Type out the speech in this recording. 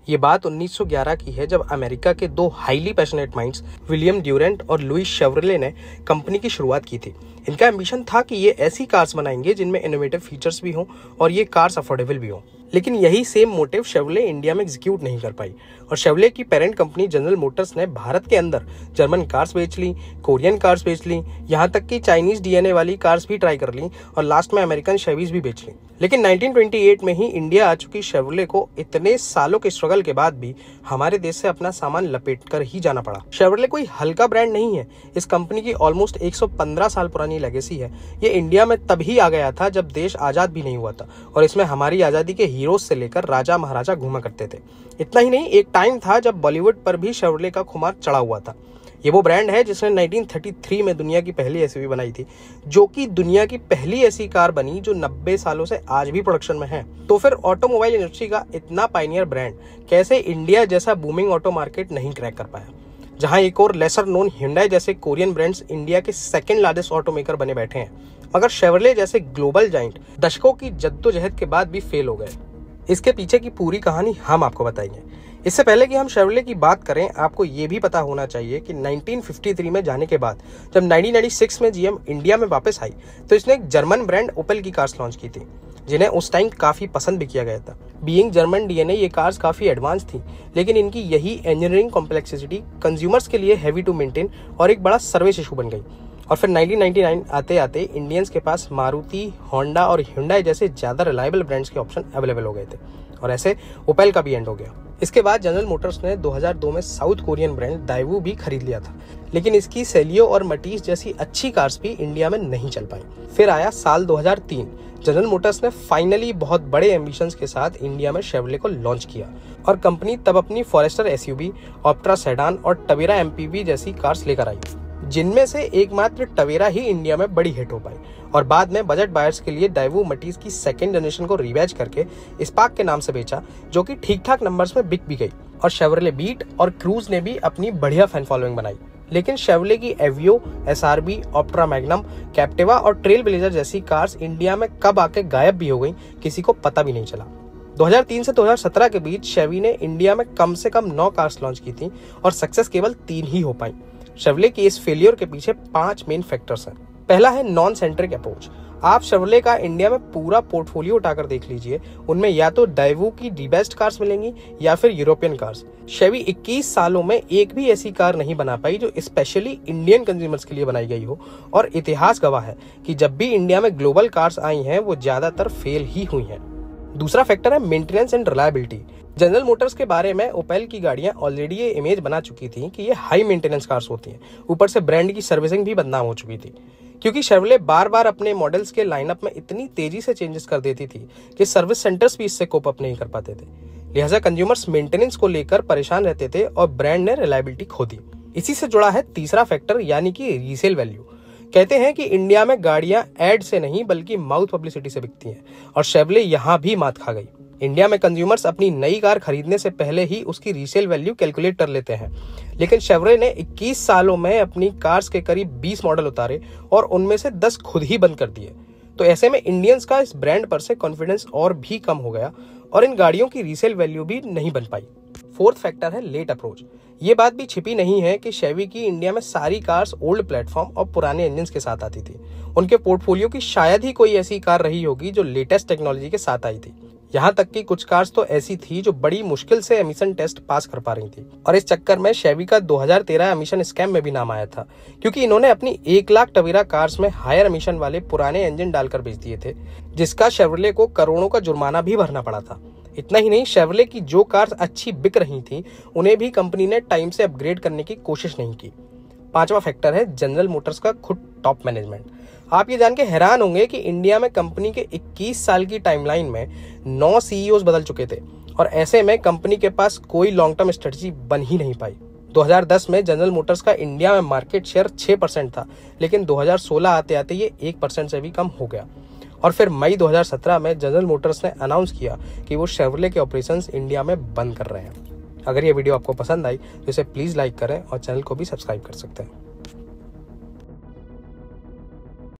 ये बात 1911 की है, जब अमेरिका के दो highly passionate minds William Durant और लुइस शेव्रले ने कंपनी की शुरुआत की थी। इनका एम्बिशन था कि ये ऐसी कार्स बनाएंगे जिनमें इनोवेटिव फीचर्स भी हों और ये कार्स अफोर्डेबल भी हों। लेकिन यही सेम मोटिव शेव्रले इंडिया में एग्जीक्यूट नहीं कर पाई और शेव्रले की पेरेंट कंपनी जनरल मोटर्स ने भारत के अंदर जर्मन कार्स बेच ली, कोरियन कार्स बेच ली, यहाँ तक कि चाइनीज डीएनए वाली कार्स भी ट्राई कर ली और लास्ट में अमेरिकन शेवीज भी बेच ली। लेकिन 1928 में ही इंडिया आ चुकी शेव्रले को इतने सालों के स्ट्रगल के बाद भी हमारे देश से अपना सामान लपेट कर ही जाना पड़ा। शेव्रले कोई हल्का ब्रांड नहीं है। इस कंपनी की ऑलमोस्ट 115 साल पुरानी लेगेसी है। ये इंडिया में तभी आ गया था जब देश आजाद भी नहीं हुआ था और इसमें हमारी आजादी के हीरोज से लेकर राजा महाराजा घूमा करते थे। इतना ही नहीं, एक टाइम था जब बॉलीवुड पर भी शेव्रले का खुमार चढ़ा हुआ था। ये वो ब्रांड है जिसने 1933 में दुनिया की पहली एसयूवी बनाई थी, जो कि दुनिया की पहली ऐसी कार बनी जो 90 सालों से आज भी प्रोडक्शन में है। तो फिर ऑटोमोबाइल इंडस्ट्री का इतना पायनियर ब्रांड कैसे इंडिया जैसा बूमिंग ऑटो मार्केट नहीं क्रैक कर पाया, जहां एक और लेसर नोन Hyundai जैसे कोरियन ब्रांड्स इंडिया के सेकंड लार्जेस्ट ऑटो मेकर बने बैठे हैं, मगर शेव्रले जैसे ग्लोबल जाइंट दशकों की जद्दोजहद के बाद भी फेल हो गए। इसके पीछे की पूरी कहानी हम आपको बताएंगे। इससे पहले कि हम शेव्रले की बात करें, आपको ये भी पता होना चाहिए कि 1953 में जाने के बाद जब 1996 में जीएम इंडिया में वापस आई तो इसने एक जर्मन ब्रांड ओपेल की कार्स लॉन्च की थी, जिन्हें उस टाइम काफी पसंद भी किया गया था। बीइंग जर्मन डीएनए ये कार्स काफी एडवांस थी, लेकिन इनकी यही इंजीनियरिंग कॉम्प्लेक्सिटी कंज्यूमर्स के लिए हैवी टू मेंटेन और एक बड़ा सर्विस इशू बन गई। और फिर 1999 आते आते इंडियंस के पास मारुति, होंडा और Hyundai जैसे ज्यादा रिलायबल ब्रांड्स के ऑप्शन अवेलेबल हो गए थे और ऐसे ओपेल का भी एंड हो गया। इसके बाद जनरल मोटर्स ने 2002 में साउथ कोरियन ब्रांड दाइवू भी खरीद लिया था, लेकिन इसकी सेलियो और मटीज जैसी अच्छी कार्स भी इंडिया में नहीं चल पाई। फिर आया साल 2003, जनरल मोटर्स ने फाइनली बहुत बड़े एम्बिशंस के साथ इंडिया में शेव्रले को लॉन्च किया और कंपनी तब अपनी फॉरेस्टर एसयूवी, ऑप्ट्रा सेडान और टवेरा एमपीवी जैसी कार्स लेकर आई, जिनमें से एकमात्र टवेरा ही इंडिया में बड़ी हिट हो पाई और बाद में बजट बायर्स के लिए दाइवू मटीज की सेकंड जनरेशन को रिवैज करके स्पार्क के नाम से बेचा, जो कि ठीक ठाक नंबर्स में बिक भी गई। और शेव्रले बीट और क्रूज ने भी अपनी बढ़िया फैन फॉलोइंग बनाई। लेकिन शेव्रले की Avio, SRB, Optra magnum, Captiva और ट्रेल ब्लेजर जैसी कार्स इंडिया में कब आके गायब भी हो गई, किसी को पता भी नहीं चला। 2003 से 2017 के बीच शेवी ने इंडिया में कम से कम 9 कार्स लॉन्च की थी और सक्सेस केवल 3 ही हो पाई। शेव्रले की इस फेलियर के पीछे 5 मेन फैक्टर्स हैं। पहला है नॉन सेंट्रिक अप्रोच। आप शेव्रले का इंडिया में पूरा पोर्टफोलियो उठाकर देख लीजिए, उनमें या तो दाइवू की दी बेस्ट कार्स मिलेंगी या फिर यूरोपियन कार्स। शेवी 21 सालों में एक भी ऐसी कार नहीं बना पाई जो स्पेशली इंडियन कंज्यूमर्स के लिए बनाई गई हो, और इतिहास गवाह है कि जब भी इंडिया में ग्लोबल कार्स आई हैं वो ज्यादातर फेल ही हुई हैं। दूसरा फैक्टर है maintenance and reliability. General Motors के बारे में ओपेल की गाड़ियां ऑलरेडी ये इमेज बना चुकी थी कि ये हाई मेंटेनेंस कार्स होती हैं। ऊपर से ब्रांड की सर्विसिंग भी बदनाम हो चुकी थी, क्योंकि शेव्रले बार बार अपने मॉडल्स के लाइनअप में इतनी तेजी से चेंजेस कर देती थी कि सर्विस सेंटर्स भी इससे कोप अप नहीं कर पाते थे। लिहाजा कंज्यूमर्स मेंटेनेंस को लेकर परेशान रहते थे और ब्रांड ने रिलायबिलिटी खो दी। इसी से जुड़ा है तीसरा फैक्टर, यानी कि रीसेल वैल्यू। कहते हैं कि इंडिया में गाड़ियां एड से नहीं बल्कि माउथ पब्लिसिटी से बिकती हैं, और शेव्रले यहां भी मात खा गई। इंडिया में कंज्यूमर्स अपनी नई कार खरीदने से पहले ही उसकी रीसेल वैल्यू कैलकुलेट कर लेते हैं, लेकिन शेव्रले ने 21 सालों में अपनी कार्स के करीब 20 मॉडल उतारे और उनमें से 10 खुद ही बंद कर दिए। तो ऐसे में इंडियंस का इस ब्रांड पर से कॉन्फिडेंस और भी कम हो गया और इन गाड़ियों की रीसेल वैल्यू भी नहीं बन पाई। फोर्थ फैक्टर है लेट अप्रोच। ये बात भी छिपी नहीं है कि शेवी की इंडिया में सारी कार्स ओल्ड प्लेटफॉर्म और पुराने इंजन के साथ आती थी। उनके पोर्टफोलियो की शायद ही कोई ऐसी कार रही होगी जो लेटेस्ट टेक्नोलॉजी के साथ आई थी। यहाँ तक कि कुछ कार्स तो ऐसी थी जो बड़ी मुश्किल से एमिशन टेस्ट पास कर पा रही थी, और इस चक्कर में शेवी का 2013 एमिशन स्कैम में भी नाम आया था, क्योंकि इन्होंने अपनी 1 लाख टवेरा कार्स में हायर एमिशन वाले पुराने इंजन डालकर बेच दिए थे, जिसका शेव्रले को करोड़ों का जुर्माना भी भरना पड़ा था। इतना ही नहीं, शेव्रले की जो कार्स अच्छी बिक रही थी उन्हें भी कंपनी ने टाइम से अपग्रेड करने की कोशिश नहीं की। पांचवा फैक्टर है जनरल मोटर्स का खुद टॉप मैनेजमेंट। आप ये जान के हैरान होंगे कि इंडिया में कंपनी के 21 साल की टाइमलाइन में 9 सीईओज बदल चुके थे, और ऐसे में कंपनी के पास कोई लॉन्ग टर्म स्ट्रेटजी बन ही नहीं पाई। 2010 में जनरल मोटर्स का इंडिया में मार्केट शेयर 6% था, लेकिन 2016 आते आते ये 1% से भी कम हो गया। और फिर मई 2017 में जनरल मोटर्स ने अनाउंस किया कि वो शेव्रले के ऑपरेशंस इंडिया में बंद कर रहे हैं। अगर ये वीडियो आपको पसंद आई तो इसे प्लीज़ लाइक करें और चैनल को भी सब्सक्राइब कर सकते हैं।